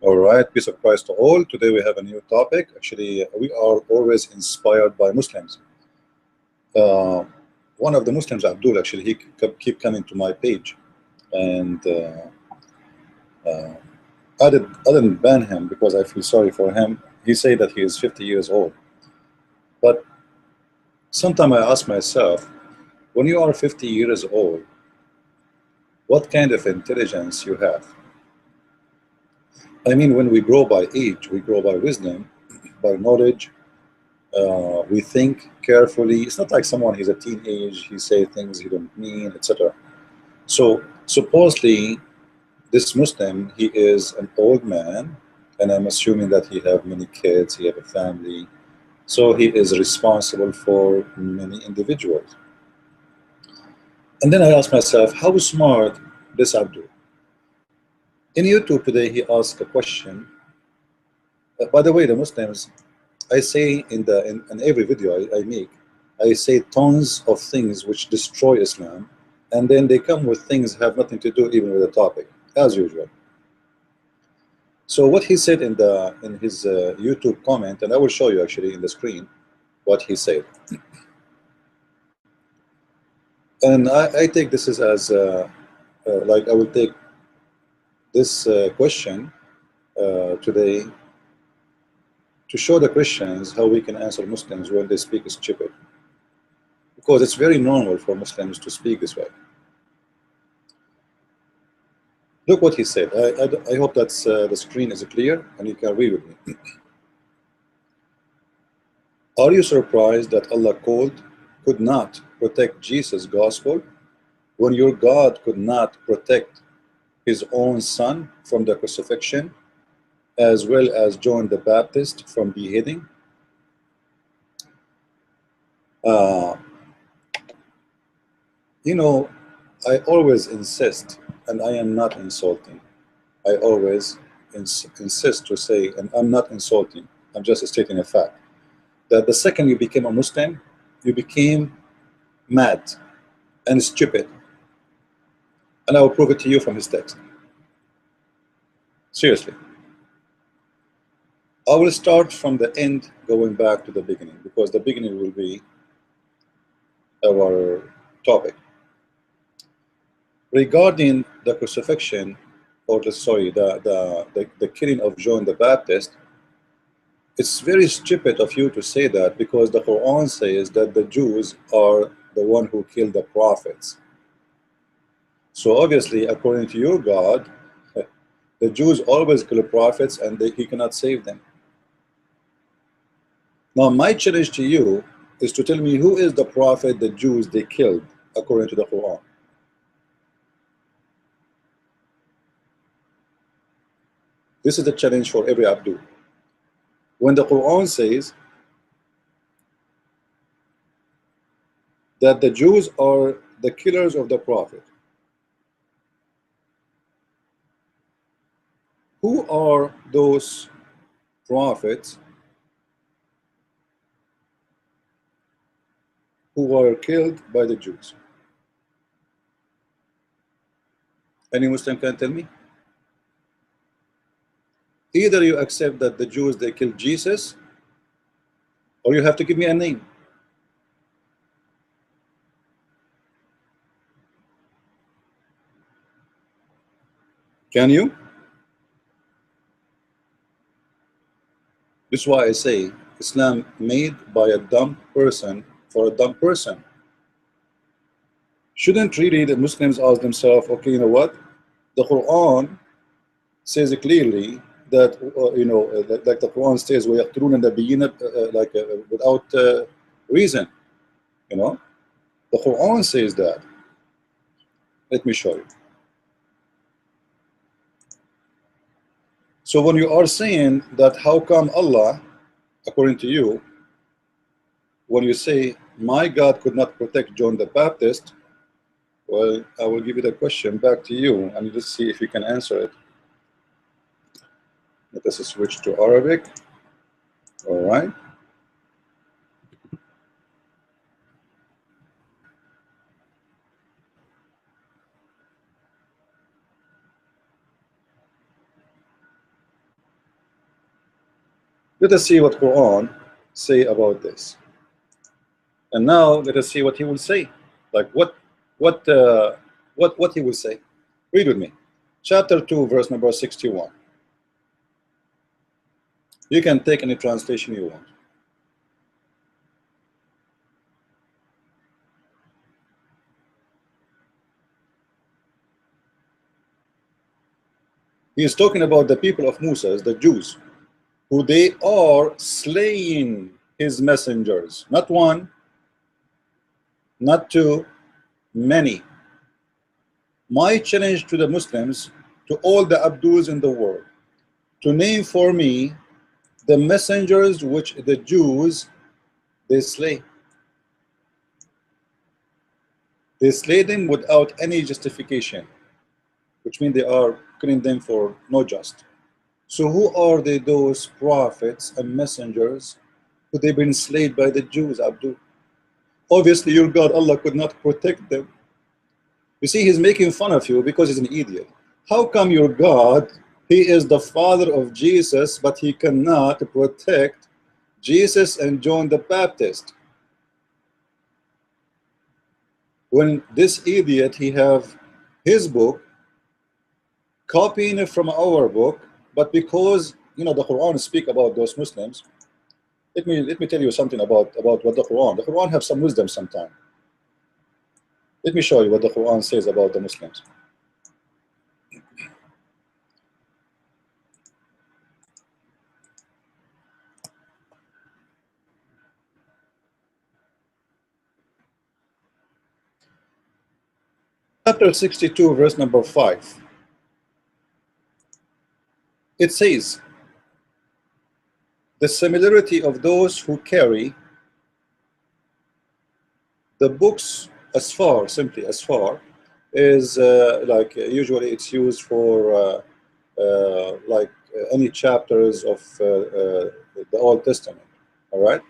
All right, peace of Christ to all. Today we have a new topic. Actually, we are always inspired by Muslims. One of the Muslims, Abdul, actually, he keep coming to my page, and I didn't ban him because I feel sorry for him. He said that he is 50 years old. But sometimes I ask myself, when you are 50 years old, what kind of intelligence you have? I mean, when we grow by age, we grow by wisdom, by knowledge. We think carefully. It's not like someone, he's a teenage, he say things he don't mean, etc. So supposedly, this Muslim, he is an old man, and I'm assuming that he have many kids, he have a family, so he is responsible for many individuals. And then I ask myself, how smart this Abdul? In YouTube today, he asked a question. By the way, the Muslims, I say in every video I make, I say tons of things which destroy Islam, and then they come with things have nothing to do even with the topic, as usual. So what he said in his YouTube comment, and I will show you actually in the screen what he said. And I take this as like I will take this question today to show the Christians how we can answer Muslims when they speak stupid, because it's very normal for Muslims to speak this way. Look what he said. I hope that the screen is clear and you can read with me. Are you surprised that Allah could not protect Jesus' gospel when your God could not protect his own son from the crucifixion, as well as John the Baptist from beheading? You know, I always insist, and I am not insulting. I always insist to say, and I'm not insulting, I'm just stating a fact, that the second you became a Muslim, you became mad and stupid. And I will prove it to you from his text. Seriously. I will start from the end going back to the beginning, because the beginning will be our topic. Regarding the crucifixion, or the killing of John the Baptist, it's very stupid of you to say that, because the Quran says that the Jews are the one who killed the prophets. So obviously, according to your God, the Jews always kill prophets, and he cannot save them. Now, my challenge to you is to tell me who is the prophet the Jews they killed according to the Quran. This is the challenge for every Abdul. When the Quran says that the Jews are the killers of the prophet, who are those prophets who were killed by the Jews? Any Muslim can tell me? Either you accept that the Jews they killed Jesus, or you have to give me a name. Can you? This is why I say Islam made by a dumb person for a dumb person. Shouldn't really the Muslims ask themselves, okay, you know what? The Quran says clearly that, like the Quran says, وَيَقْتُلُونَ النَّبِيِّينَ without reason. You know, the Quran says that. Let me show you. So when you are saying that, how come Allah, according to you, when you say my God could not protect John the Baptist, well, I will give you the question back to you, and let's see if you can answer it. Let us switch to Arabic. All right. Let us see what Quran say about this. And now let us see what he will say. Like what what he will say. Read with me. Chapter 2, verse number 61. You can take any translation you want. He is talking about the people of Musa, the Jews, who they are slaying his messengers. Not one, not two, many. My challenge to the Muslims, to all the Abduls in the world, to name for me the messengers which the Jews they slay. They slay them without any justification, which means they are killing them for no just. So who are they, those prophets and messengers who they've been slayed by the Jews, Abdul? Obviously your God Allah could not protect them. You see, he's making fun of you because he's an idiot. How come your God, he is the father of Jesus, but he cannot protect Jesus and John the Baptist? When this idiot, he have his book, copying it from our book, but because you know the Quran speak about those Muslims, let me tell you something about what the Quran have some wisdom sometimes. Let me show you what the Quran says about the Muslims. Chapter 62, verse number 5. It says, the similarity of those who carry the books as far, simply as far, is like usually it's used for any chapters of the Old Testament. All right.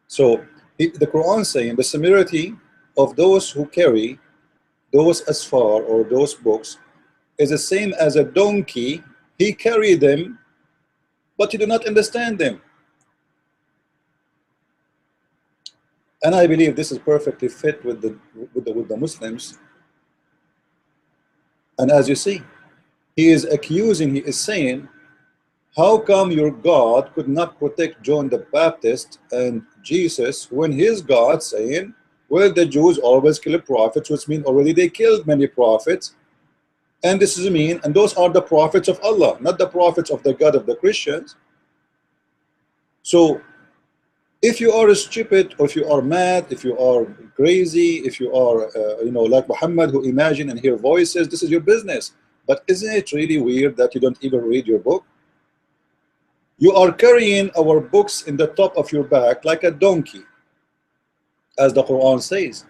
So the Quran saying the similarity of those who carry those as far or those books is the same as a donkey. He carried them, but you do not understand them. And I believe this is perfectly fit with the Muslims. And as you see, he is accusing, he is saying, how come your God could not protect John the Baptist and Jesus when his God saying, well, the Jews always kill prophets, which means already they killed many prophets. And this is mean, and those are the prophets of Allah, not the prophets of the God of the Christians. So if you are stupid, or if you are mad, if you are crazy, if you are like Muhammad who imagine and hear voices, this is your business. But isn't it really weird that you don't even read your book? You are carrying our books in the top of your back like a donkey, as the Quran says.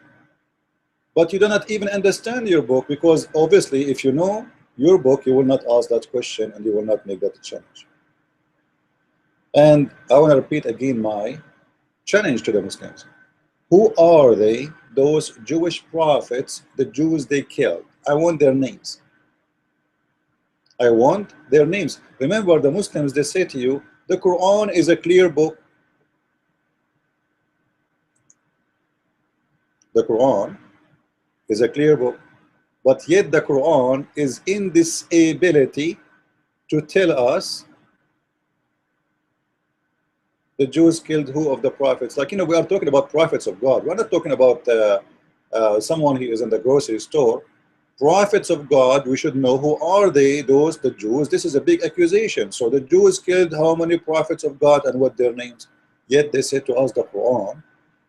But you do not even understand your book, because obviously if you know your book, you will not ask that question and you will not make that challenge. And I want to repeat again my challenge to the Muslims. Who are they, those Jewish prophets, the Jews they killed? I want their names. I want their names. Remember, the Muslims, they say to you, the Quran is a clear book. The Quran is a clear book, but yet the Quran is in this ability to tell us the Jews killed who of the prophets. Like, we are talking about prophets of God. We're not talking about someone who is in the grocery store. Prophets of God, we should know who are they, those, the Jews. This is a big accusation. So the Jews killed how many prophets of God and what their names? Yet they say to us the Quran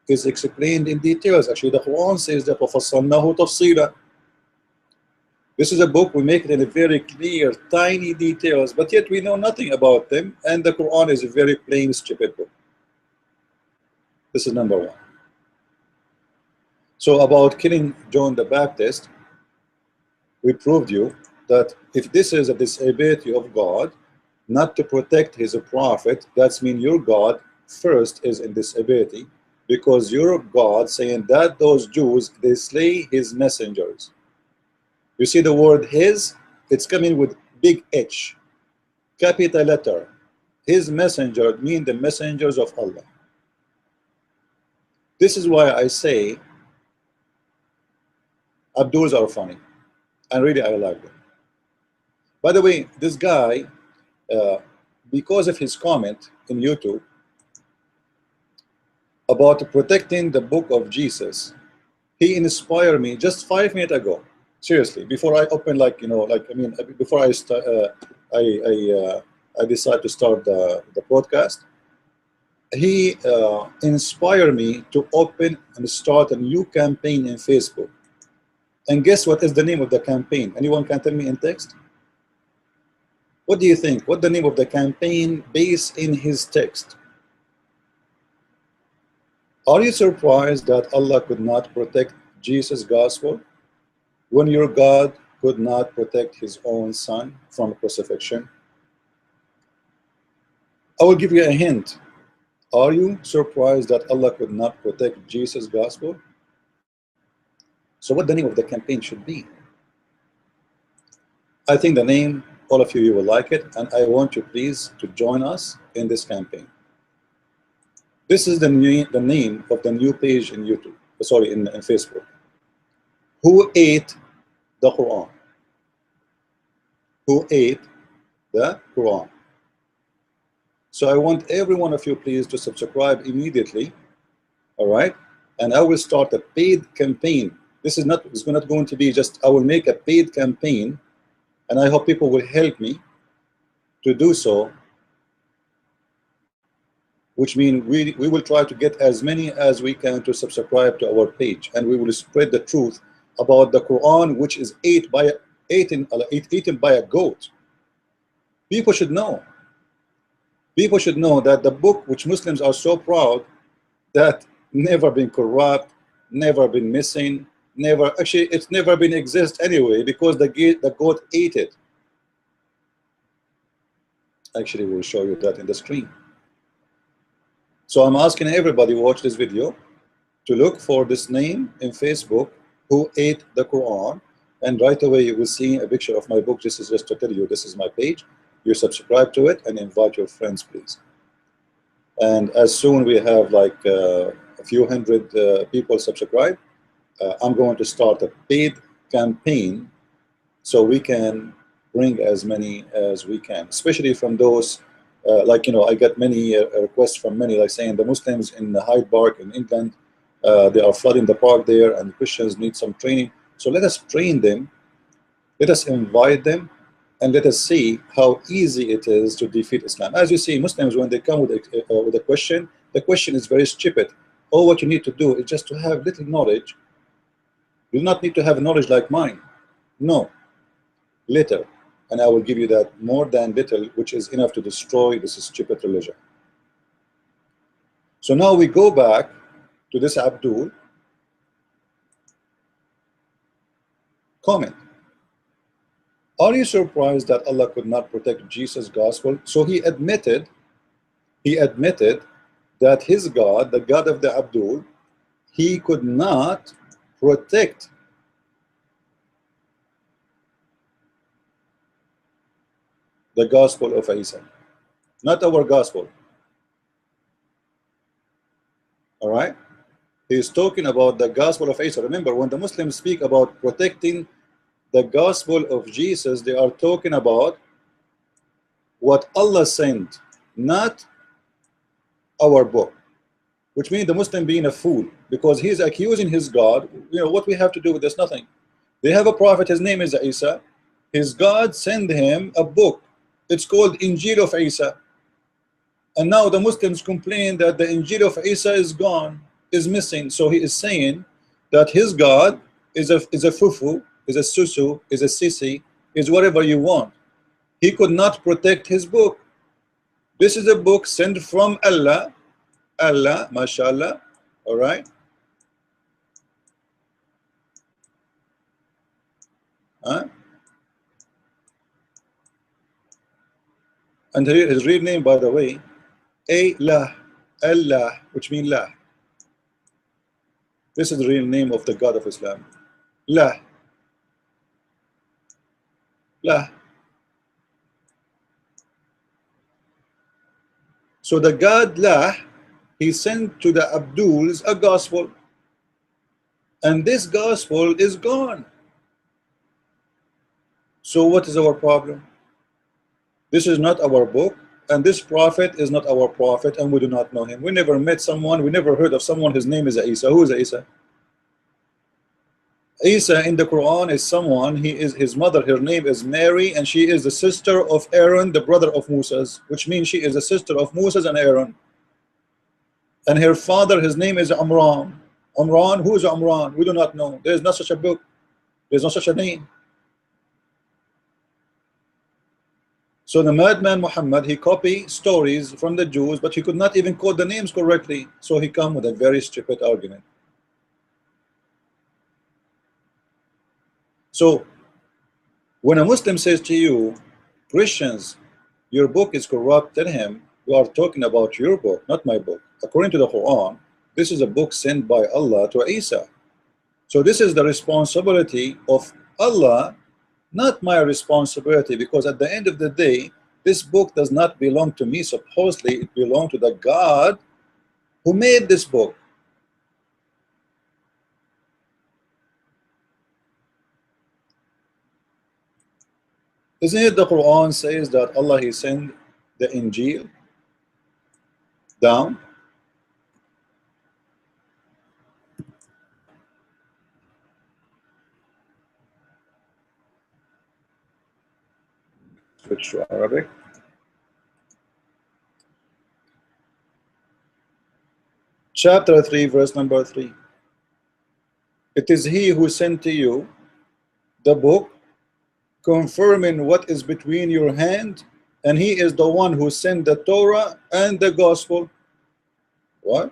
is explained in details. Actually, the Quran says that وَفَصَّلْنَاهُ تَفْصِيلًا. This is a book, we make it in a very clear, tiny details, but yet we know nothing about them, and the Quran is a very plain, stupid book. This is number one. So about killing John the Baptist, we proved you that if this is a disability of God, not to protect his prophet, that means your God first is in disability, because your God saying that those Jews, they slay his messengers. You see the word his, it's coming with big H, capital letter. his messenger mean the messengers of Allah. This is why I say Abduls are funny, and really I like them. By the way, this guy, because of his comment in YouTube about protecting the book of Jesus, he inspired me just 5 minutes ago. Seriously, before I open, like, you know, like, I mean, before I start, I decide to start the podcast. He inspired me to open and start a new campaign in Facebook. And guess what is the name of the campaign? Anyone can tell me in text? What do you think? What the name of the campaign based in his text? Are you surprised that Allah could not protect Jesus' gospel when your God could not protect his own son from crucifixion? I will give you a hint. Are you surprised that Allah could not protect Jesus' gospel? So what the name of the campaign should be? I think the name, all of you will like it, and I want you please to join us in this campaign. This is the name of the new page in YouTube, sorry, in Facebook. Who ate the Quran? Who ate the Quran? So I want every one of you please to subscribe immediately, all right? And I will start a paid campaign. This is not, it's not going to be just, I will make a paid campaign, and I hope people will help me to do so, which means we will try to get as many as we can to subscribe to our page, and we will spread the truth about the Quran, which is eaten by a goat. People should know. People should know that the book which Muslims are so proud that never been corrupt, never been missing, never, actually it's never been exist anyway, because the goat ate it. Actually, we'll show you that in the screen. So I'm asking everybody who watch this video to look for this name in Facebook, Who Ate the Quran, and right away you will see a picture of my book. This is just to tell you this is my page. You subscribe to it and invite your friends, please. And as soon we have like a few hundred people subscribe, I'm going to start a paid campaign so we can bring as many as we can, especially from those like, you know, I get many requests from many, like saying the Muslims in Hyde Park in England, they are flooding the park there, and Christians need some training. So let us train them, let us invite them, and let us see how easy it is to defeat Islam. As you see, Muslims, when they come with a question, the question is very stupid. All what you need to do is just to have little knowledge. You do not need to have knowledge like mine. No, little. And I will give you that more than little, which is enough to destroy this stupid religion. So now we go back to this Abdul comment. Are you surprised that Allah could not protect Jesus' gospel? So he admitted that his God, the God of the Abdul, he could not protect the gospel of Isa, not our gospel. All right, he's talking about the gospel of Isa. Remember, when the Muslims speak about protecting the gospel of Jesus, they are talking about what Allah sent, not our book. Which means the Muslim being a fool, because he's accusing his God. You know what we have to do with this? Nothing. They have a prophet, his name is Isa. His God sent him a book. It's called Injil of Isa. And now the Muslims complain that the Injil of Isa is gone, is missing. So he is saying that his God is a fufu, is a susu, is a sisi, is whatever you want. He could not protect his book. This is a book sent from Allah. Allah, mashallah. All right. Huh? And his real name, by the way, Allah, which means La. This is the real name of the God of Islam. La. La. So the God Lah, he sent to the Abduls a gospel, and this gospel is gone. So what is our problem? This is not our book, and this prophet is not our prophet, and we do not know him. We never met someone, we never heard of someone, his name is Isa. Who is Isa? Isa in the Quran is someone, he is his mother, her name is Mary, and she is the sister of Aaron, the brother of Moses, which means she is the sister of Moses and Aaron. And her father, his name is Amran. Amran, who is Amran? We do not know. There is not such a book. There is no such a name. So the madman Muhammad, he copied stories from the Jews, but he could not even quote the names correctly. So he come with a very stupid argument. So when a Muslim says to you, Christians, your book is corrupt, tell him, you are talking about your book, not my book. According to the Quran, this is a book sent by Allah to Isa. So this is the responsibility of Allah, not my responsibility, because at the end of the day, this book does not belong to me. Supposedly, it belongs to the God who made this book. Isn't it the Quran says that Allah, he sent the Injil down? Switch to Arabic. Chapter 3, verse number 3. It is he who sent to you the book, confirming what is between your hand, and he is the one who sent the Torah and the gospel. What?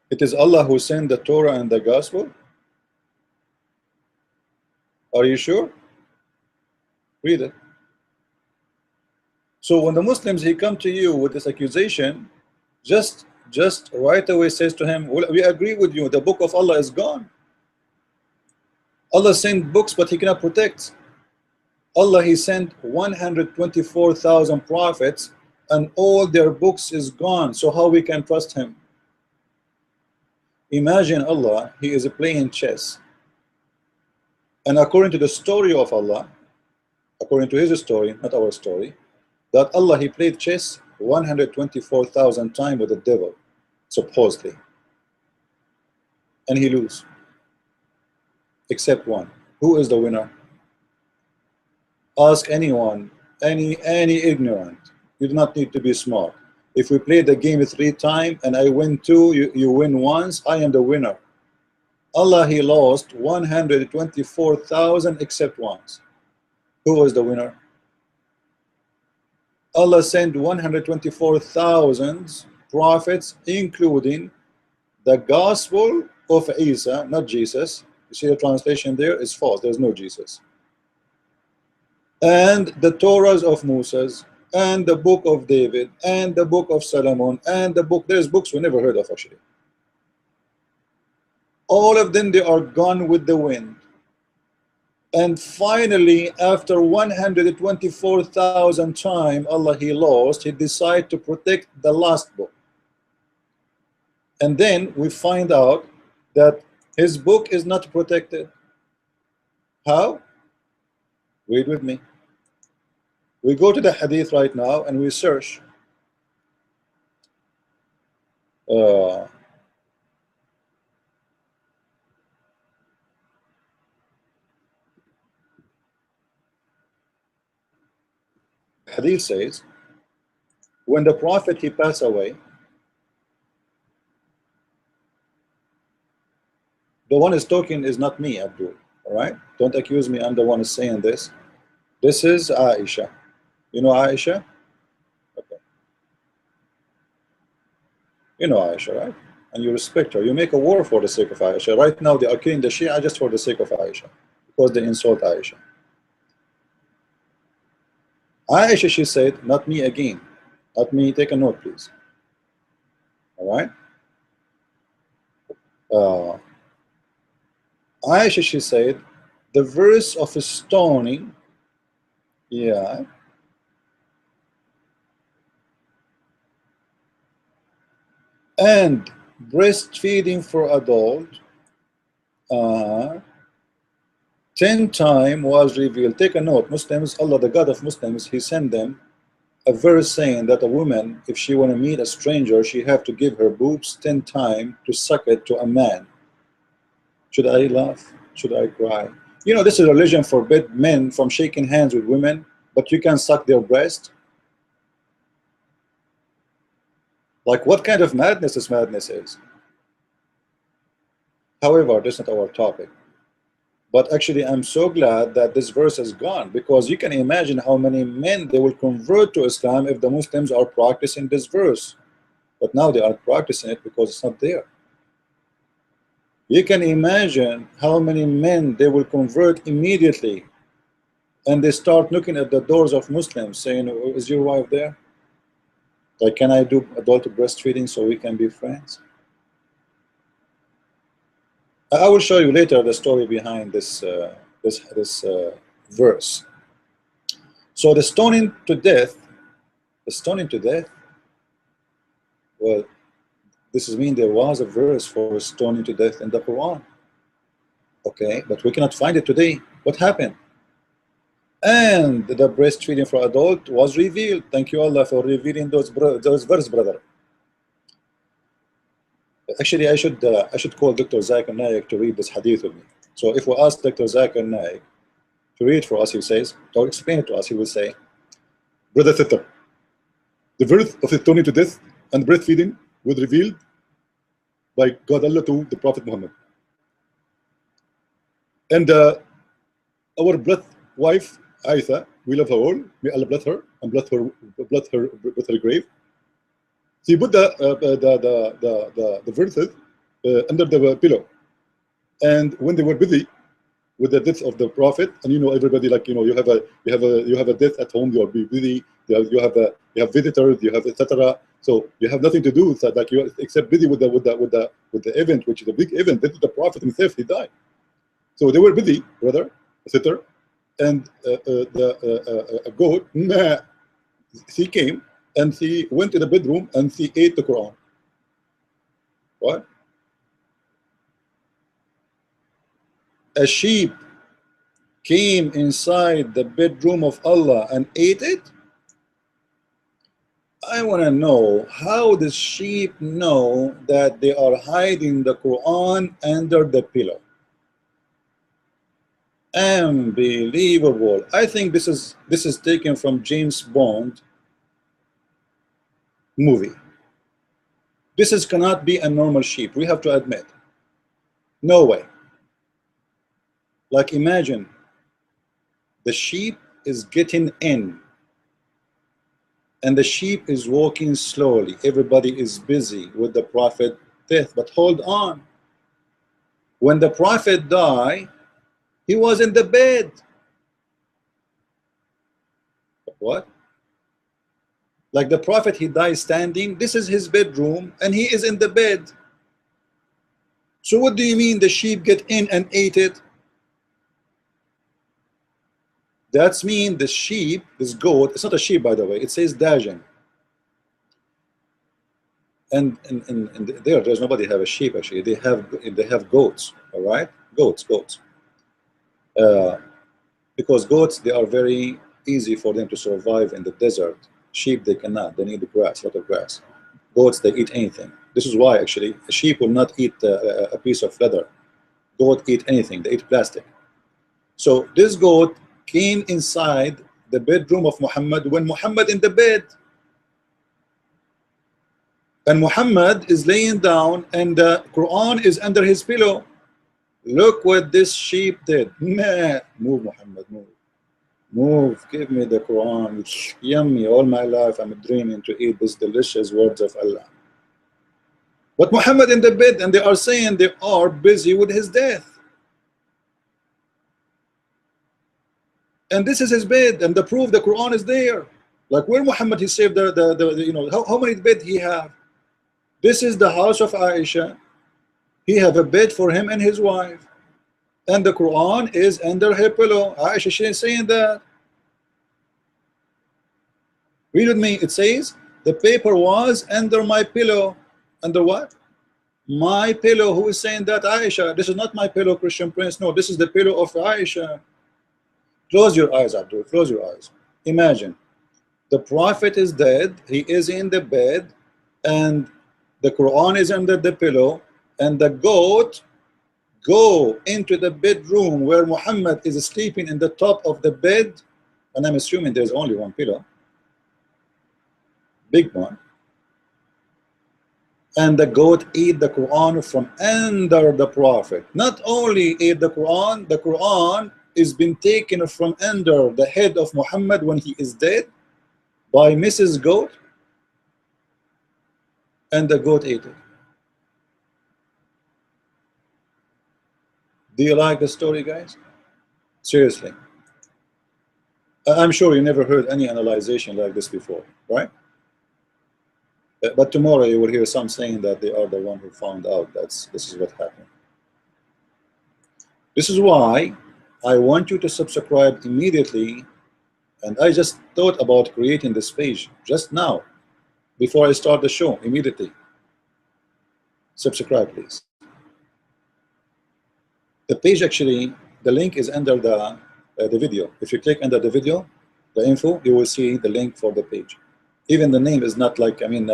It is Allah who sent the Torah and the gospel? Are you sure? Read it. So when the Muslims, he come to you with this accusation, just right away says to him, well, we agree with you, the book of Allah is gone. Allah sent books, but he cannot protect. Allah, he sent 124,000 prophets, and all their books is gone. So how we can trust him? Imagine Allah, he is playing chess, and according to the story of Allah, according to his story, not our story, that Allah, he played chess 124,000 times with the devil, supposedly, and he lose, except one. Who is the winner? Ask anyone, any ignorant. You do not need to be smart. If we play the game 3 times and I win 2, you win once, I am the winner. Allah, he lost 124,000 except once. Who was the winner? Allah sent 124,000 prophets, including the gospel of Isa, not Jesus. You see the translation there is false. There's no Jesus. And the Torahs of Moses, and the book of David, and the book of Solomon, and the book, there's books we never heard of actually. All of them, they are gone with the wind. And finally, after 124,000 times Allah, he lost, he decided to protect the last book. And then we find out that his book is not protected. How? Read with me. We go to the hadith right now and we search. Hadith says, when the Prophet, he passed away, the one is talking is not me, Abdul. All right? Don't accuse me, I'm the one who's saying this. This is Aisha. You know Aisha? Okay. You know Aisha, right? And you respect her. You make a war for the sake of Aisha. Right now, they are killing the Shia just for the sake of Aisha, because they insult Aisha. Aisha, she said, not me again. Not me. Take a note, please. All right? Aisha, she said, the verse of stoning, yeah, And breastfeeding for adult 10 times was revealed. Take a note, Muslims, Allah the God of Muslims, He sent them a verse saying that a woman, if she want to meet a stranger, she have to give her boobs 10 times to suck it to a man. Should I laugh? Should I cry? You know, this is a religion forbid men from shaking hands with women, but you can suck their breast. Like, what kind of madness this madness is? However, this is not our topic. But actually, I'm so glad that this verse is gone, because you can imagine how many men they will convert to Islam if the Muslims are practicing this verse. But now they are practicing it because it's not there. You can imagine how many men they will convert immediately, and they start looking at the doors of Muslims saying, oh, is your wife there? Like, can I do adult breastfeeding so we can be friends? I will show you later the story behind this verse. So the stoning to death, well, this is mean there was a verse for stoning to death in the Quran. Okay, but we cannot find it today. What happened? And the breastfeeding for adult was revealed. Thank you, Allah, for revealing those verses, brother. Actually, I should call Dr. Zakir Naik to read this hadith with me. So if we ask Dr. Zakir Naik to read for us, he says, or explain it to us, he will say, brother sister, the verse of stoning to death and breastfeeding was revealed by God Allah to the Prophet Muhammad. And our blessed wife Aisha, we love her all. May Allah bless her and bless her grave. She put the verses under the pillow, and when they were busy with the death of the Prophet, and you know everybody, like, you know, you have a death at home, you are busy, you have visitors, you have etc. So you have nothing to do, so like you except busy with the event, which is a big event. This is the Prophet himself, he died. So they were busy, brother, sister, and a goat, she came and she went to the bedroom and she ate the Quran. What? A sheep came inside the bedroom of Allah and ate it? I want to know, how does sheep know that they are hiding the Quran under the pillow? Unbelievable. I think this is taken from James Bond movie. This cannot be a normal sheep, we have to admit. No way. Like, imagine the sheep is getting in and the sheep is walking slowly. Everybody is busy with the Prophet death. But hold on, when the Prophet died, he was in the bed. What? Like the Prophet, he died standing. This is his bedroom and he is in the bed. So what do you mean the sheep get in and ate it? That's mean the sheep, this goat, it's not a sheep, by the way, it says Dajan. And there's nobody have a sheep, actually. They have goats, all right? Goats. Because goats, they are very easy for them to survive in the desert. Sheep, they cannot. They need the grass, a lot of grass. Goats, they eat anything. This is why, actually, a sheep will not eat a piece of leather. Goat eat anything. They eat plastic. So this goat came inside the bedroom of Muhammad when Muhammad in the bed. And Muhammad is laying down and the Quran is under his pillow. Look what this sheep did. Move, Muhammad, move. Move, give me the Quran. It's yummy. All my life I'm dreaming to eat these delicious words of Allah. But Muhammad in the bed, and they are saying they are busy with his death. And this is his bed, and the proof the Quran is there. Like, where Muhammad he saved you know, how many bed he have? This is the house of Aisha. He have a bed for him and his wife, and the Quran is under her pillow. Aisha, she is saying that. Read with me. It says the paper was under my pillow. Under what? My pillow. Who is saying that? Aisha. This is not my pillow, Christian Prince. No, this is the pillow of Aisha. Close your eyes, Abdul. Close your eyes. Imagine the Prophet is dead. He is in the bed, and the Quran is under the pillow, and the goat go into the bedroom where Muhammad is sleeping in the top of the bed, and I'm assuming there's only one pillow, big one, and the goat ate the Quran from under the Prophet. Not only ate the Quran is been taken from under the head of Muhammad when he is dead by Mrs. Goat, and the goat ate it. Do you like the story, guys? Seriously. I'm sure you never heard any analyzation like this before, right? But tomorrow you will hear some saying that they are the one who found out this is what happened. This is why I want you to subscribe immediately, and I just thought about creating this page just now before I start the show. Immediately subscribe, please. The page, actually, the link is under the video. If you click under the video, the info, you will see the link for the page. Even the name is not like, I mean,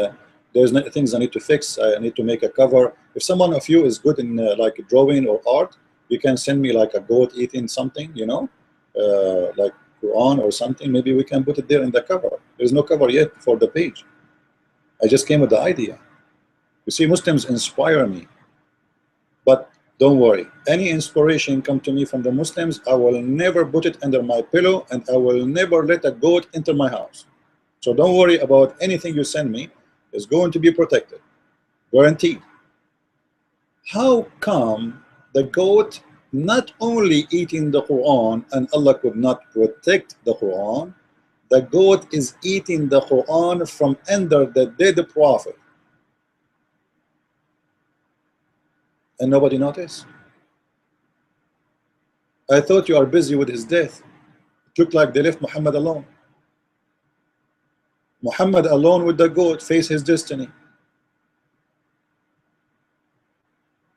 there's things I need to fix. I need to make a cover. If someone of you is good in like drawing or art, you can send me like a goat eating something, you know, like Quran or something. Maybe we can put it there in the cover. There's no cover yet for the page. I just came with the idea. You see, Muslims inspire me. But don't worry, any inspiration come to me from the Muslims, I will never put it under my pillow, and I will never let a goat enter my house. So don't worry about anything you send me. It's going to be protected, guaranteed. How come the goat not only eating the Quran and Allah could not protect the Quran, the goat is eating the Quran from under the dead Prophet, and nobody noticed? I thought you are busy with his death. It looked like they left Muhammad alone. Muhammad alone with the goat face his destiny.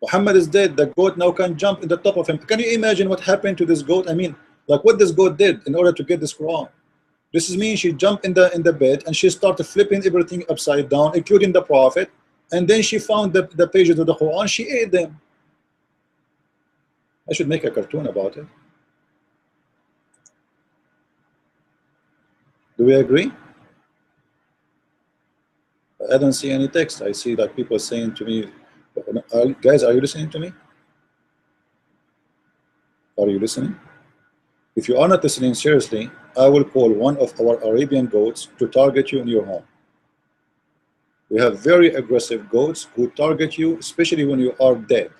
Muhammad is dead. The goat now can jump in the top of him. Can you imagine what happened to this goat? I mean, like what this goat did in order to get this Quran. This is mean she jumped in the bed and she started flipping everything upside down, including the Prophet. And then she found the pages of the Quran. She ate them. I should make a cartoon about it. Do we agree? I don't see any text. I see like people saying to me, guys, are you listening to me? Are you listening? If you are not listening seriously, I will call one of our Arabian goats to target you in your home. We have very aggressive goats who target you, especially when you are dead.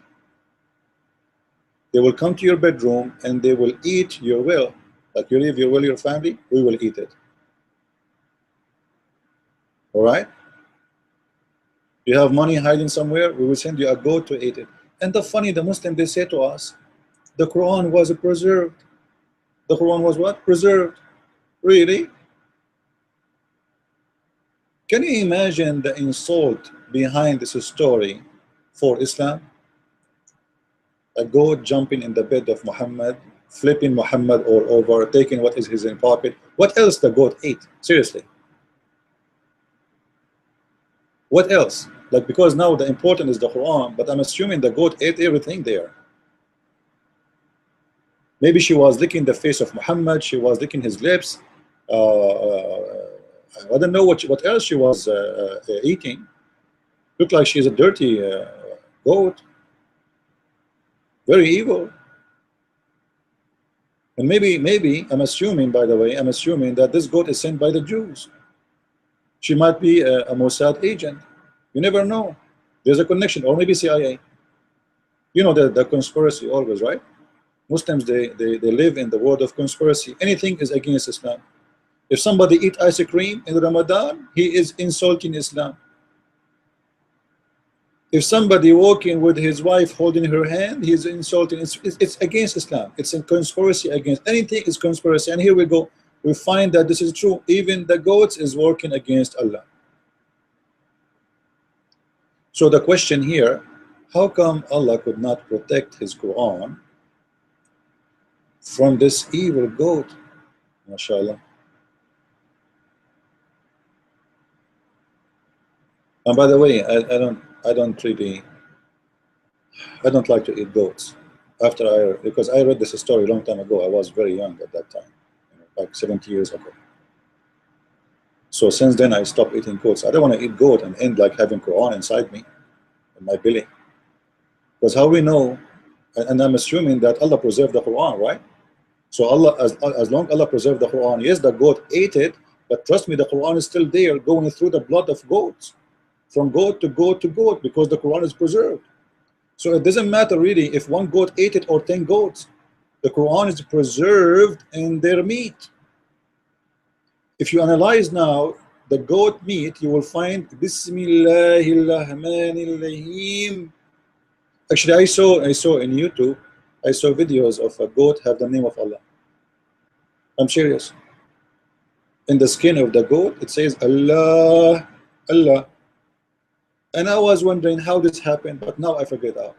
They will come to your bedroom and they will eat your will. Like you leave your will, your family, we will eat it. All right? You have money hiding somewhere, we will send you a goat to eat it. And the funny, the Muslim, they say to us, the Quran was preserved. The Quran was what? Preserved. Really? Can you imagine the insult behind this story for Islam? A goat jumping in the bed of Muhammad, flipping Muhammad all over, taking what is his in pocket. What else the goat ate? Seriously. What else? Like, because now the important is the Quran, but I'm assuming the goat ate everything there. Maybe she was licking the face of Muhammad, she was licking his lips. I don't know what else she was eating. Looked like she's a dirty goat. Very evil. And maybe, I'm assuming, by the way, I'm assuming that this goat is sent by the Jews. She might be a Mossad agent. You never know. There's a connection, or maybe CIA. You know the conspiracy always, right? Muslims, they live in the world of conspiracy. Anything is against Islam. If somebody eat ice cream in Ramadan, he is insulting Islam. If somebody walking with his wife holding her hand, he is insulting. It's against Islam. It's a conspiracy against. Anything is conspiracy. And here we go. We find that this is true. Even the goats is working against Allah. So the question here, how come Allah could not protect his Quran from this evil goat? MashaAllah. And by the way, I don't like to eat goats. Because I read this story a long time ago. I was very young at that time, like 70 years ago. So since then I stopped eating goats. I don't want to eat goat and end like having Quran inside me, in my belly. Because how we know, and I'm assuming that Allah preserved the Quran, right? So Allah, as long Allah preserved the Quran, yes, the goat ate it, but trust me, the Quran is still there, going through the blood of goats, from goat to goat to goat, because the Quran is preserved. So it doesn't matter really if one goat ate it or 10 goats. The Quran is preserved in their meat. If you analyze now the goat meat, you will find Bismillahirrahmanirrahim. Actually, I saw in YouTube, I saw videos of a goat have the name of Allah. I'm serious. In the skin of the goat, it says Allah, Allah. And I was wondering how this happened, but now I figured out.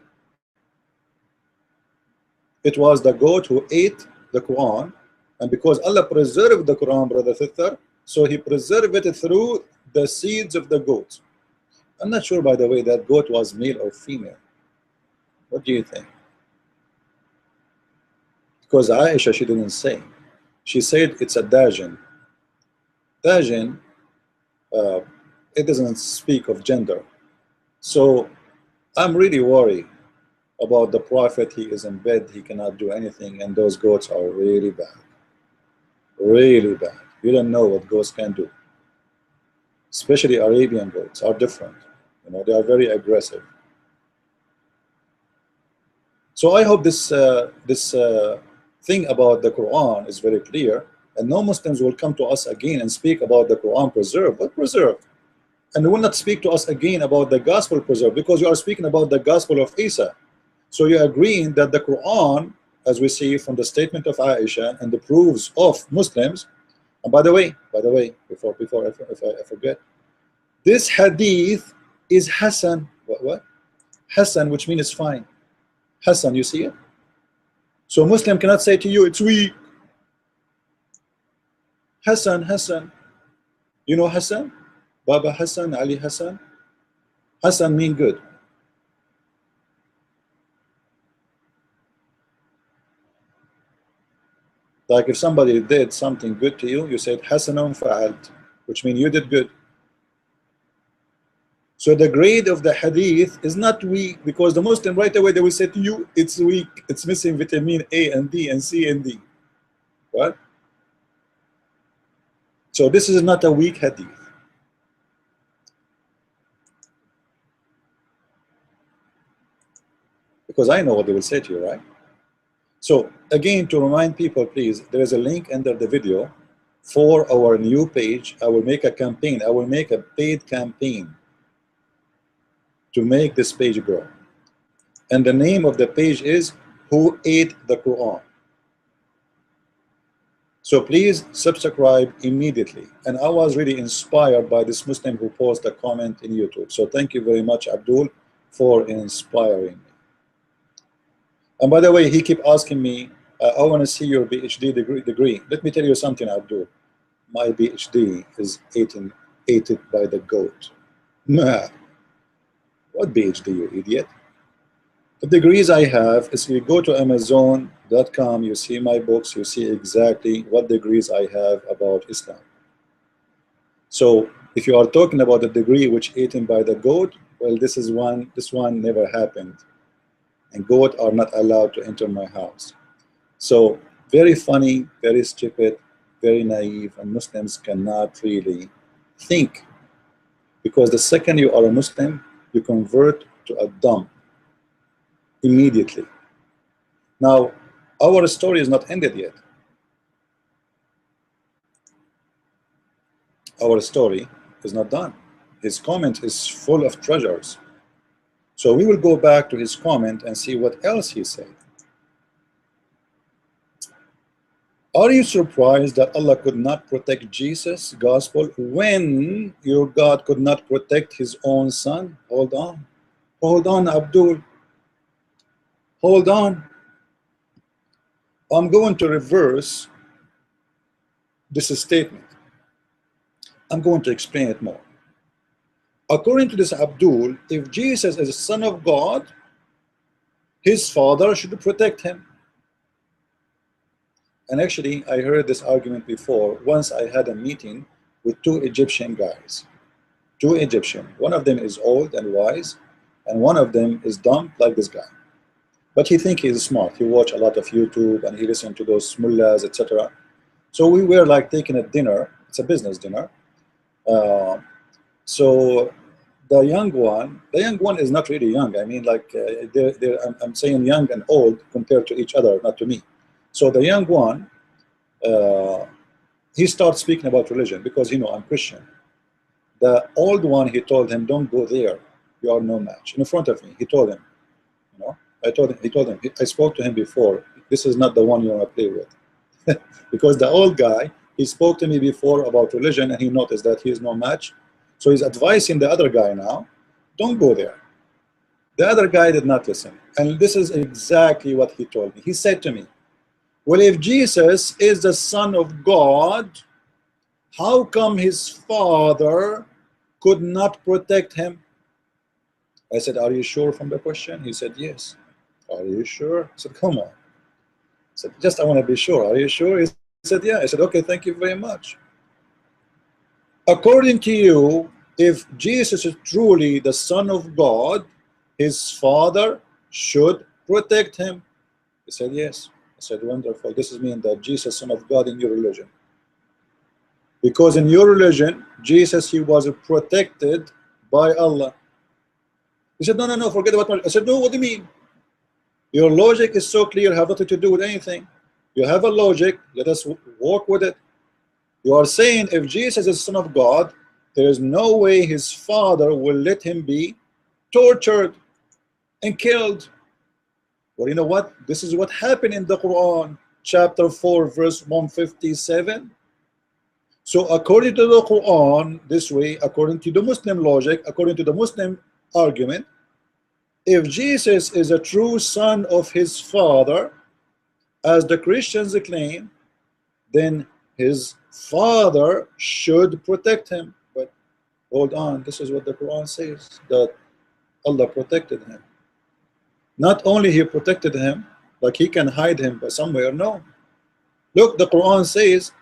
It was the goat who ate the Quran, and because Allah preserved the Quran, brother sister, so he preserved it through the seeds of the goat. I'm not sure, by the way, that goat was male or female. What do you think? Because Aisha, she didn't say. She said it's a dajin. Dajin, it doesn't speak of gender. So I'm really worried about the Prophet. He is in bed, he cannot do anything, and those goats are really bad. Really bad. You don't know what goats can do. Especially Arabian goats are different. You know, they are very aggressive. So I hope this thing about the Quran is very clear, and no Muslims will come to us again and speak about the Quran preserved. What preserved? And they will not speak to us again about the gospel preserved, because you are speaking about the gospel of Isa. So you're agreeing that the Quran, as we see from the statement of Aisha and the proofs of Muslims, and by the way, before I forget, this hadith is Hassan. What? Hassan, which means it's fine. Hassan, you see it? So Muslim cannot say to you, it's weak. Hassan. You know Hassan? Baba Hassan, Ali Hassan? Hassan mean good. Like if somebody did something good to you, you said Hasanun fa'alt, which means you did good. So the grade of the hadith is not weak, because the Muslim right away they will say to you, it's weak, it's missing vitamin A and D and C and D. What? So this is not a weak hadith. Because I know what they will say to you, right? So again, to remind people, please, there is a link under the video for our new page. I will make a campaign. I will make a paid campaign to make this page grow. And the name of the page is Who Ate the Quran? So please subscribe immediately. And I was really inspired by this Muslim who posted a comment in YouTube. So thank you very much, Abdul, for inspiring me. And by the way, he keep asking me, I want to see your PhD degree. Let me tell you something, Abdul. My PhD is eaten by the goat. Nah. What PhD, you idiot? The degrees I have is, you go to Amazon.com, you see my books, you see exactly what degrees I have about Islam. So if you are talking about the degree which eaten by the goat, well, this one never happened. And goat are not allowed to enter my house. So very funny, very stupid, very naive, and Muslims cannot really think, because the second you are a Muslim, you convert to a dumb immediately. Now, our story is not ended yet. Our story is not done. His comment is full of treasures. So we will go back to his comment and see what else he said. Are you surprised that Allah could not protect Jesus' gospel when your God could not protect his own son? Hold on. Hold on, Abdul. Hold on. I'm going to reverse this statement. I'm going to explain it more. According to this Abdul, if Jesus is a son of God, his father should protect him. And actually, I heard this argument before. Once I had a meeting with two Egyptian guys. Two Egyptian. One of them is old and wise, and one of them is dumb like this guy. But he thinks he's smart. He watch a lot of YouTube and he listen to those mullahs, etc. So we were like taking a dinner. It's a business dinner. So the young one is not really young. I mean, like I'm saying young and old compared to each other, not to me. So the young one, he starts speaking about religion because I'm Christian. The old one, he told him, "Don't go there. You are no match." In front of me, he told him. He told him. I spoke to him before. This is not the one you want to play with, because the old guy, he spoke to me before about religion, and he noticed that he is no match. So he's advising the other guy now, "Don't go there." The other guy did not listen, and this is exactly what he told me. He said to me, "Well, if Jesus is the Son of God, how come his father could not protect him?" I said, "Are you sure from the question?" He said, "Yes." "Are you sure?" I said, "Come on." I said, "Just I want to be sure. Are you sure?" He said, "Yeah." I said, "Okay, thank you very much. According to you, if Jesus is truly the Son of God, his father should protect him." He said, "Yes." I said, "Wonderful. This is mean that Jesus, Son of God, in your religion. Because in your religion, Jesus, he was protected by Allah." He said, "No, forget about it." I said, "No, what do you mean? Your logic is so clear, have nothing to do with anything. You have a logic, let us work with it. You are saying if Jesus is Son of God, there is no way his father will let him be tortured and killed." Well, you know what? This is what happened in the Quran, chapter 4, verse 157. So according to the Quran, this way, according to the Muslim logic, according to the Muslim argument, if Jesus is a true son of his father, as the Christians claim, then his father should protect him. But hold on, this is what the Quran says, that Allah protected him. Not only he protected him, like he can hide him by somewhere, no. Look, the Quran says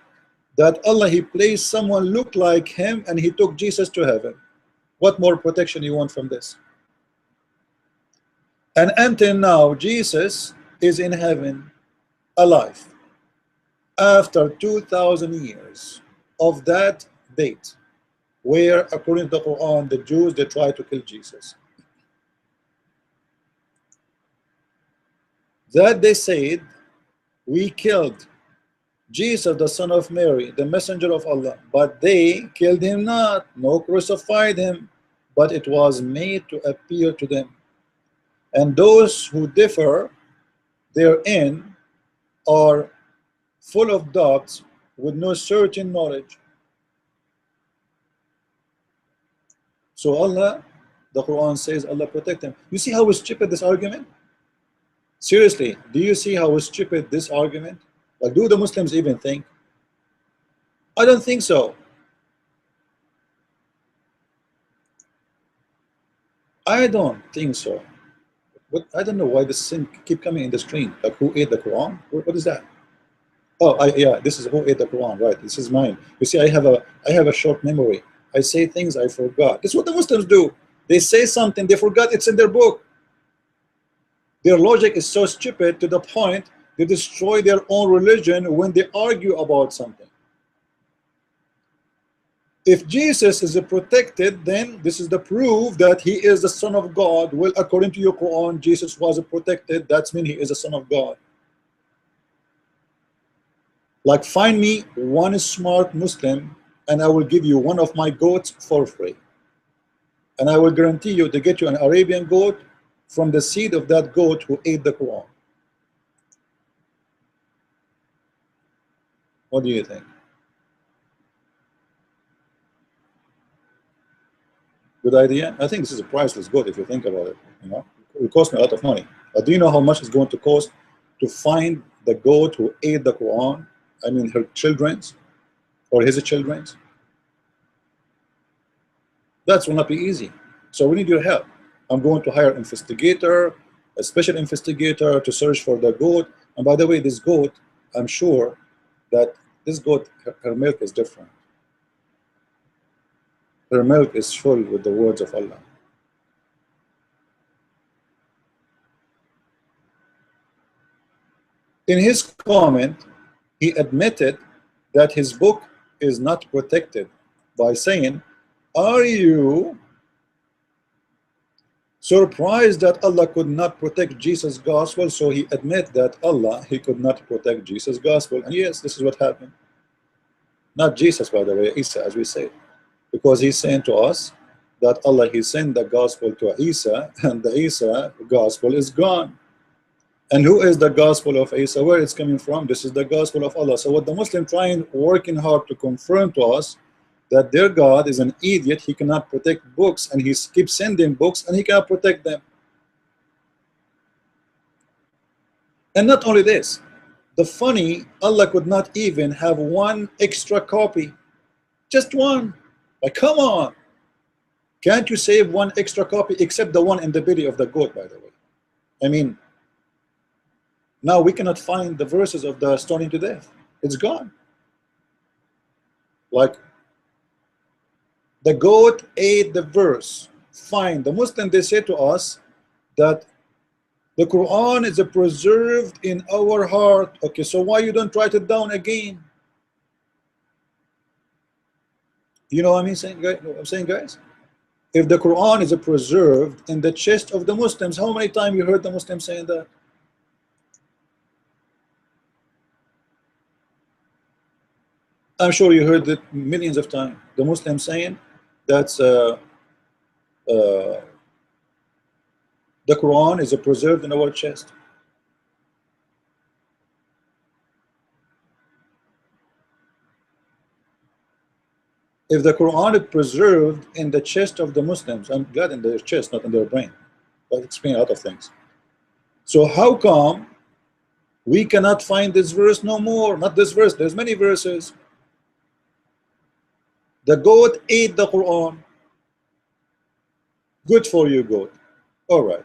that Allah, he placed someone look like him and he took Jesus to heaven. What more protection you want from this? And until now, Jesus is in heaven, alive. After 2,000 years of that date, where, according to the Quran, the Jews, they tried to kill Jesus. That they said, "We killed Jesus, the son of Mary, the messenger of Allah, but they killed him not, nor crucified him, but it was made to appear to them. And those who differ therein are full of doubts with no certain knowledge." So Allah, the Quran says, Allah protect him. You see how stupid this argument? Seriously, do you see how stupid this argument? Like, do the Muslims even think? I don't think so. I don't think so. But I don't know why this thing keep coming in the screen. Like, who ate the Quran? What is that? Oh, yeah, this is who ate the Quran, right? This is mine. You see, I have a short memory. I say things I forgot. This is what the Muslims do. They say something, they forgot it's in their book. Their logic is so stupid to the point they destroy their own religion when they argue about something. If Jesus is protected, then this is the proof that he is the Son of God. Well, according to your Quran, Jesus was protected. That means he is a Son of God. Like, find me one smart Muslim and I will give you one of my goats for free. And I will guarantee you to get you an Arabian goat from the seed of that goat who ate the Quran. What do you think? Good idea? I think this is a priceless good if you think about it. You know, it will cost me a lot of money. But do you know how much it's going to cost to find the goat who ate the Quran? I mean, her children's or his children's. That will not be easy. So we need your help. I'm going to hire an investigator, a special investigator, to search for the goat. And by the way, this goat, I'm sure that this goat, her milk is different. Her milk is full with the words of Allah. In his comment, he admitted that his book is not protected by saying, are you surprised that Allah could not protect Jesus' gospel? So he admit that Allah, he could not protect Jesus' gospel. And yes, this is what happened. Not Jesus, by the way, Isa, as we say. Because he's saying to us that Allah, he sent the gospel to Isa, and the Isa gospel is gone. And who is the gospel of Isa? Where it's coming from? This is the gospel of Allah. So what the Muslim trying, working hard to confirm to us, that their God is an idiot, he cannot protect books, and he keeps sending books, and he cannot protect them. And not only this, the funny, Allah could not even have one extra copy. Just one. Like, come on. Can't you save one extra copy, except the one in the belly of the goat, by the way? I mean, now we cannot find the verses of the stoning to death. It's gone. Like, the goat ate the verse. Fine. The Muslim, they say to us that the Quran is preserved in our heart. Okay, so why you don't write it down again? You know what I'm saying, guys? If the Quran is preserved in the chest of the Muslims, how many times you heard the Muslims saying that? I'm sure you heard it millions of times. The Muslims saying that's the Quran is preserved in our chest. If the Quran is preserved in the chest of the Muslims, I'm glad in their chest, not in their brain. That explains a lot of things. So how come we cannot find this verse no more? Not this verse, there's many verses. The goat ate the Quran. Good for you, goat. All right.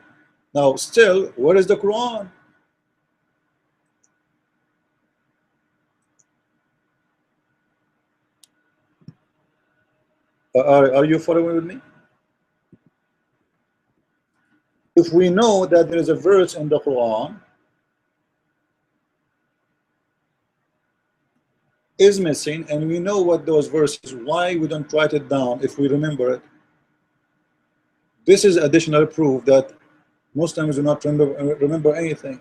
Now, still, where is the Quran? Are you following with me? If we know that there is a verse in the Quran is missing, and we know what those verses, why we don't write it down if we remember it? This is additional proof that Muslims do not remember anything.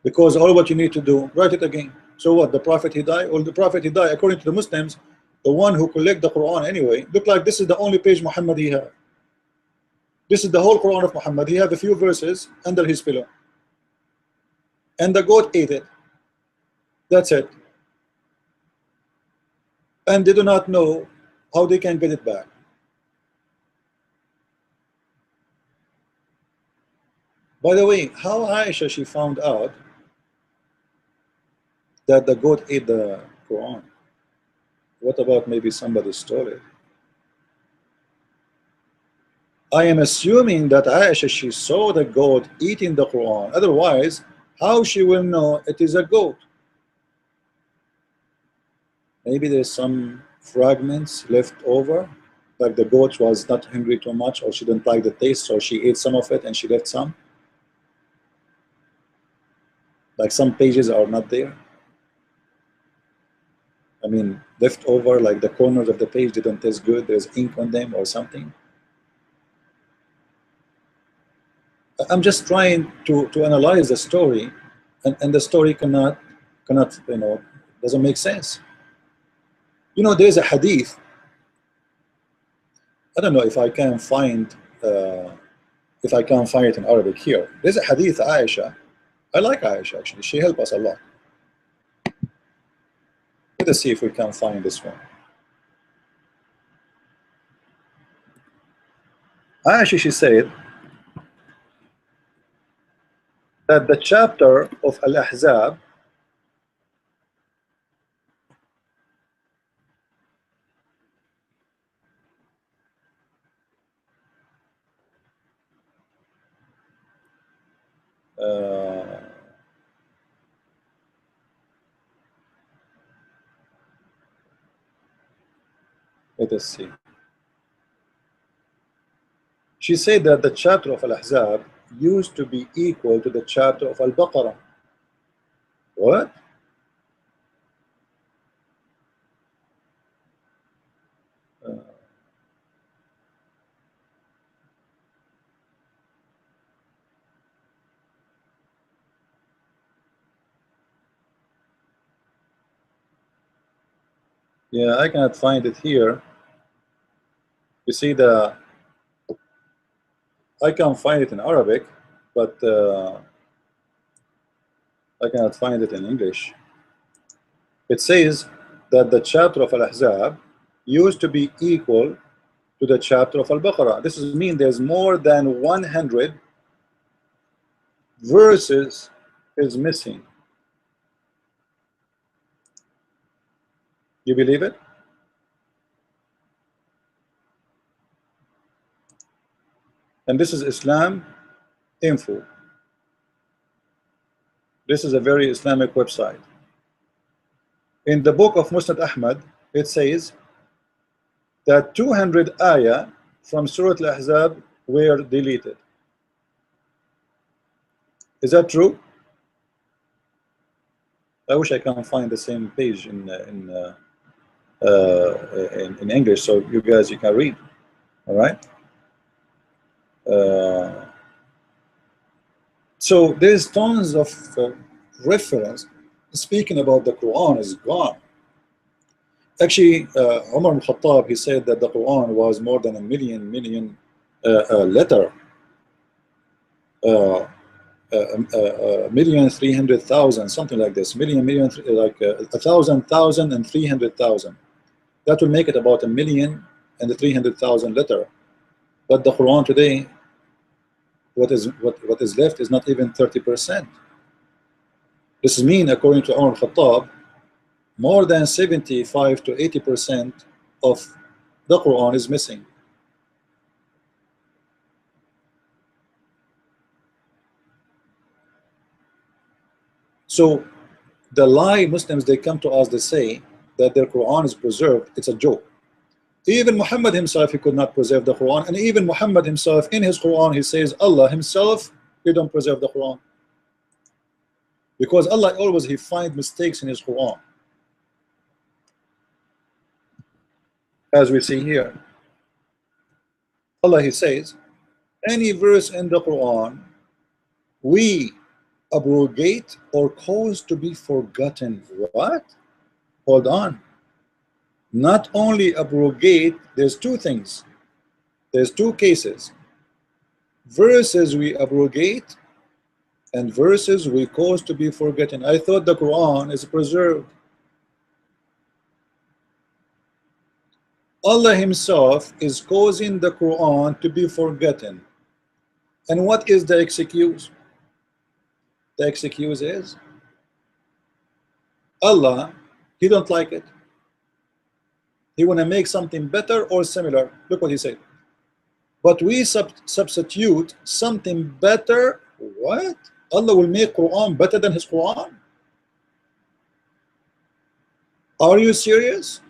Because all what you need to do, write it again. So what, the Prophet he died? Or the Prophet he died, according to the Muslims, the one who collect the Quran anyway, look like this is the only page Muhammad he had. This is the whole Quran of Muhammad. He had a few verses under his pillow. And the goat ate it. That's it. And they do not know how they can get it back. By the way, how Aisha she found out that the goat ate the Quran? What about maybe somebody stole it? I am assuming that Aisha she saw the goat eating the Quran. Otherwise, how she will know it is a goat? Maybe there's some fragments left over, like the goat was not hungry too much, or she didn't like the taste, so she ate some of it and she left some. Like some pages are not there. I mean, left over, like the corners of the page didn't taste good, there's ink on them or something. I'm just trying to analyze the story, and the story cannot, you know, doesn't make sense. You know, there's a hadith. I don't know if I can find it in Arabic here. There's a hadith Aisha. I like Aisha actually. She helped us a lot. Let us see if we can find this one. Aisha, she said that the chapter of Al-Ahzab let us see. She said that the chapter of Al-Ahzab used to be equal to the chapter of Al-Baqarah. What? Yeah, I cannot find it here. You see, I can find it in Arabic, but I cannot find it in English. It says that the chapter of Al-Ahzab used to be equal to the chapter of Al-Baqarah. This means there's more than 100 verses is missing. You believe it? And this is Islam Info. This is a very Islamic website. In the book of Musnad Ahmad, it says that 200 ayah from Surah Al-Ahzab were deleted. Is that true? I wish I can find the same page in English, so you guys can read. All right. So there's tons of reference speaking about the Quran is gone. Actually, Umar ibn Khattab, he said that the Quran was more than a million letter. 1,300,000, something like this. Like 1,000 and 300,000. That will make it about 1,300,000 letter. But the Quran today, what is left is not even 30%. This means, according to Umar Khattab, more than 75 to 80% of the Quran is missing. So the lie Muslims, they come to us, they say that their Quran is preserved. It's a joke. Even Muhammad himself, he could not preserve the Quran, and even Muhammad himself in his Quran, he says Allah himself, he don't preserve the Quran, because Allah always, he find mistakes in his Quran, as we see here. Allah, he says, any verse in the Quran we abrogate or cause to be forgotten. What? Hold on. Not only abrogate, there's two things. There's two cases. Verses we abrogate and verses we cause to be forgotten. I thought the Quran is preserved. Allah himself is causing the Quran to be forgotten. And what is the excuse? The excuse is Allah, he don't like it. He want to make something better or similar. Look what he said. But we substitute something better. What? Allah will make Quran better than his Quran? Are you serious?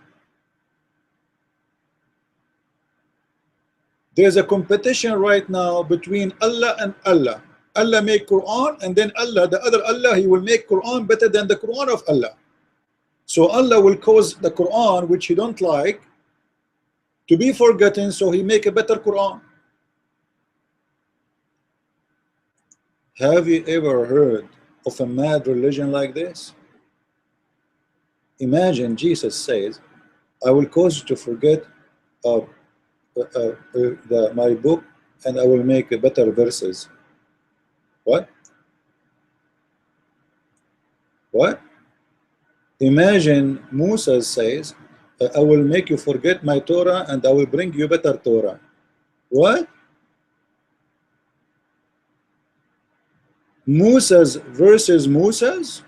There's a competition right now between Allah and Allah. Allah make Quran, and then Allah, the other Allah, he will make Quran better than the Quran of Allah. So Allah will cause the Quran, which he don't like, to be forgotten, so he make a better Quran. Have you ever heard of a mad religion like this? Imagine Jesus says, I will cause you to forget my book, and I will make better verses. What? What? Imagine Musa says, I will make you forget my Torah and I will bring you better Torah. What? Musa's versus Musa's?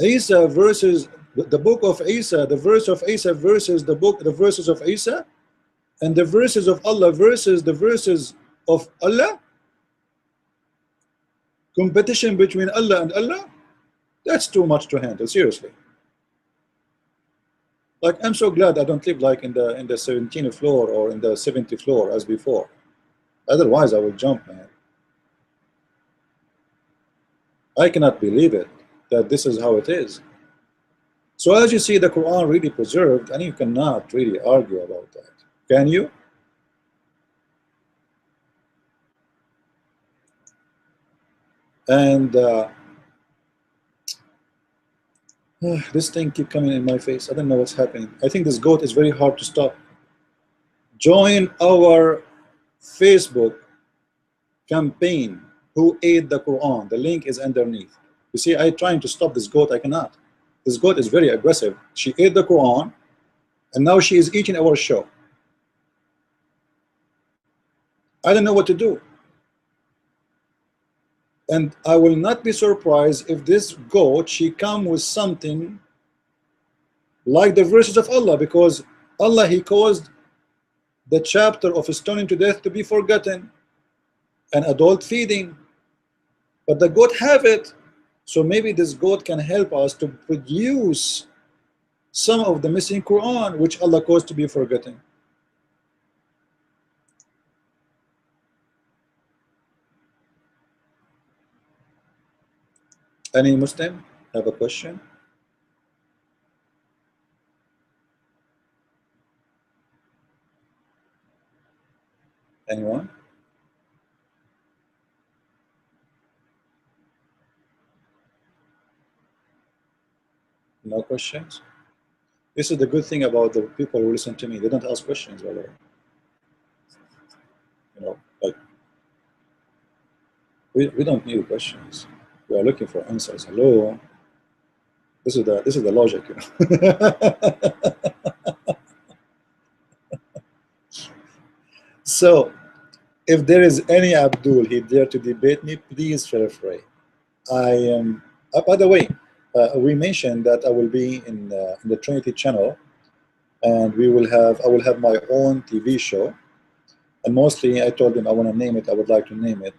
Isa versus the book of Isa, the verse of Isa versus the verses of Isa, and the verses of Allah versus the verses of Allah? Competition between Allah and Allah? That's too much to handle, seriously. Like, I'm so glad I don't live like in the 17th floor or in the 70th floor as before. Otherwise I would jump, man. I cannot believe it that this is how it is. So as you see, the Quran really preserved, and you cannot really argue about that. Can you? And this thing keep coming in my face. I don't know what's happening. I think this goat is very hard to stop. Join our Facebook campaign, Who Ate the Quran. The link is underneath. You see, I'm trying to stop this goat. I cannot. This goat is very aggressive. She ate the Quran, and now she is eating our show. I don't know what to do. And I will not be surprised if this goat, she come with something like the verses of Allah, because Allah, He caused the chapter of stoning to death to be forgotten and adult feeding, but the goat have it. So maybe this goat can help us to produce some of the missing Quran which Allah caused to be forgotten. Any Muslim have a question? Anyone? No questions? This is the good thing about the people who listen to me. They don't ask questions, by the way. You know, like we don't need questions. We are looking for answers. Hello. This is the logic, you know. So, if there is any Abdul he dare to debate me, please feel free. I am. By the way, we mentioned that I will be in the Trinity channel, and I will have my own TV show, and mostly I told them I want to name it. I would like to name it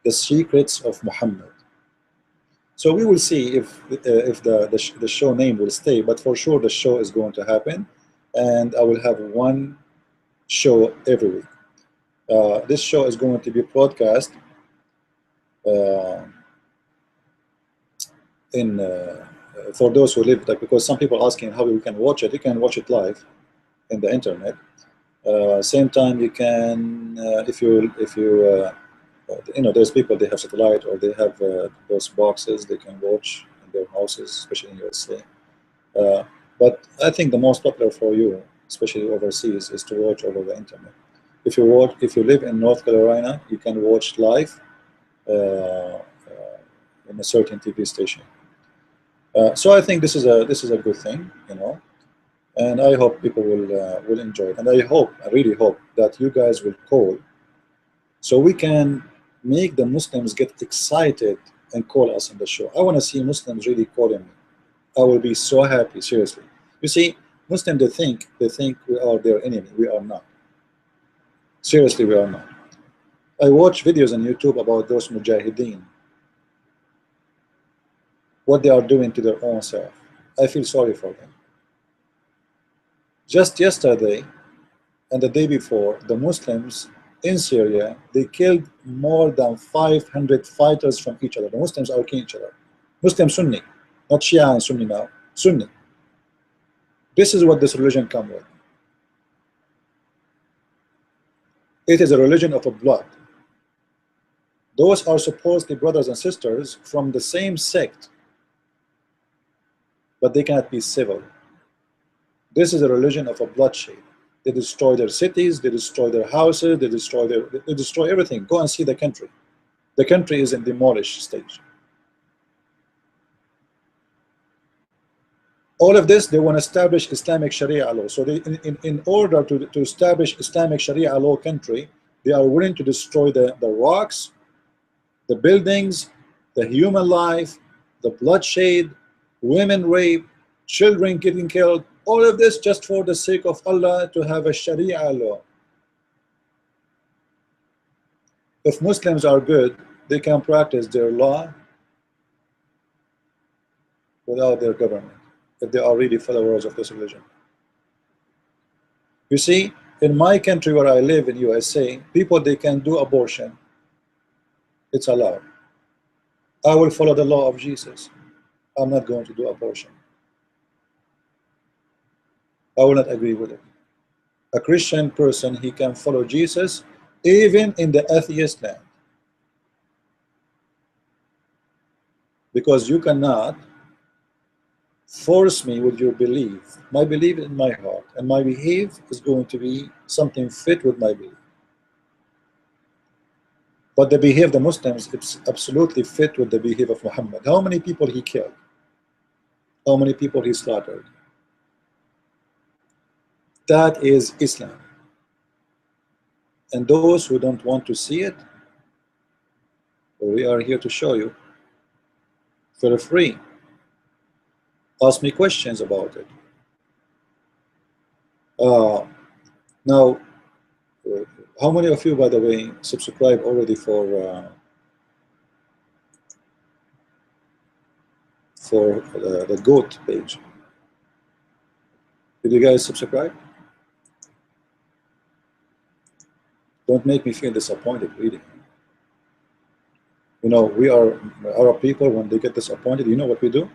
The Secrets of Muhammad. So we will see if the show name will stay, but for sure the show is going to happen, and I will have one show every week. This show is going to be broadcast for those who live, like, because some people asking how we can watch it. You can watch it live in the internet. Same time, you can if you you know, there's people, they have satellite or they have those boxes they can watch in their houses, especially in USA. But I think the most popular for you, especially overseas, is to watch over the internet. If you live in North Carolina, you can watch live in a certain TV station. So I think this is a good thing, you know, and I hope people will enjoy it. And I really hope that you guys will call, so we can make the Muslims get excited and call us on the show. I want to see Muslims really calling me. I will be so happy, seriously. You see, Muslims, they think we are their enemy. We are not. Seriously, we are not. I watch videos on YouTube about those mujahideen, what they are doing to their own self. I feel sorry for them. Just yesterday and the day before, the Muslims in Syria, they killed more than 500 fighters from each other. The Muslims are killing each other. Muslim Sunni, not Shia and Sunni now, Sunni. This is what this religion comes with. It is a religion of a blood. Those are supposedly brothers and sisters from the same sect, but they cannot be civil. This is a religion of a bloodshed. They destroy their cities, they destroy their houses, they destroy everything. Go and see the country. The country is in demolished stage. All of this, they want to establish Islamic Sharia law. So they, in order to establish Islamic Sharia law country, they are willing to destroy the rocks, the buildings, the human life, the bloodshed, women rape, children getting killed, all of this just for the sake of Allah to have a Sharia law. If Muslims are good, they can practice their law without their government, if they are really followers of this religion. You see, in my country where I live in USA, people, they can do abortion. It's allowed. I will follow the law of Jesus. I'm not going to do abortion. I will not agree with it. A Christian person, he can follow Jesus even in the atheist land. Because you cannot force me with your belief. My belief in my heart, and my belief is going to be something fit with my belief. But the behavior of the Muslims, it's absolutely fit with the behavior of Muhammad. How many people he killed? How many people he slaughtered? That is Islam. And those who don't want to see it, we are here to show you for free. Ask me questions about it. Now, how many of you, by the way, subscribe already for the GOAT page? Did you guys subscribe? Don't make me feel disappointed reading. You know, we are Arab people, when they get disappointed, you know what we do?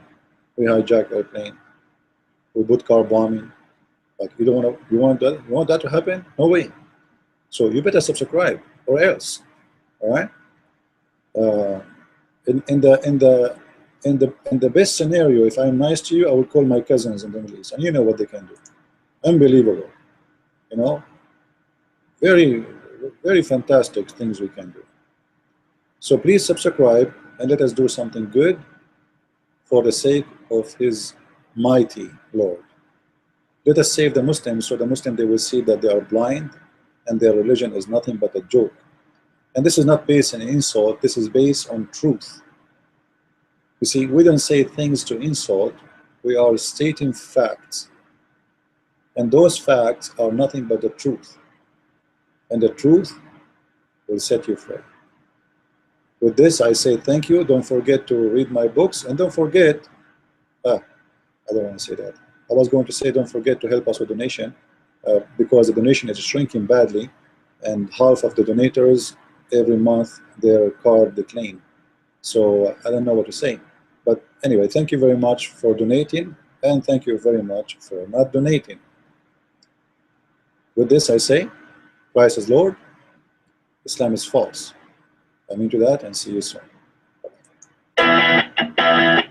We hijack airplane. We put car bombing. Like, you don't want to, you want that to happen? No way. So you better subscribe, or else. All right. In the best scenario, if I'm nice to you, I will call my cousins in the Middle East, and you know what they can do. Unbelievable. You know, very, very fantastic things we can do. So please subscribe and let us do something good for the sake of His mighty Lord. Let us save the Muslims, so the Muslims, they will see that they are blind and their religion is nothing but a joke. And this is not based on insult, this is based on truth. You see, we don't say things to insult, we are stating facts. And those facts are nothing but the truth. And the truth will set you free. With this, I say thank you. Don't forget to read my books. And don't forget, I don't want to say that. I was going to say don't forget to help us with donation, because the donation is shrinking badly. And half of the donators, every month, their card decline. So I don't know what to say. But anyway, thank you very much for donating. And thank you very much for not donating. With this, I say, Christ is Lord, Islam is false. I mean to that, and see you soon. Bye-bye.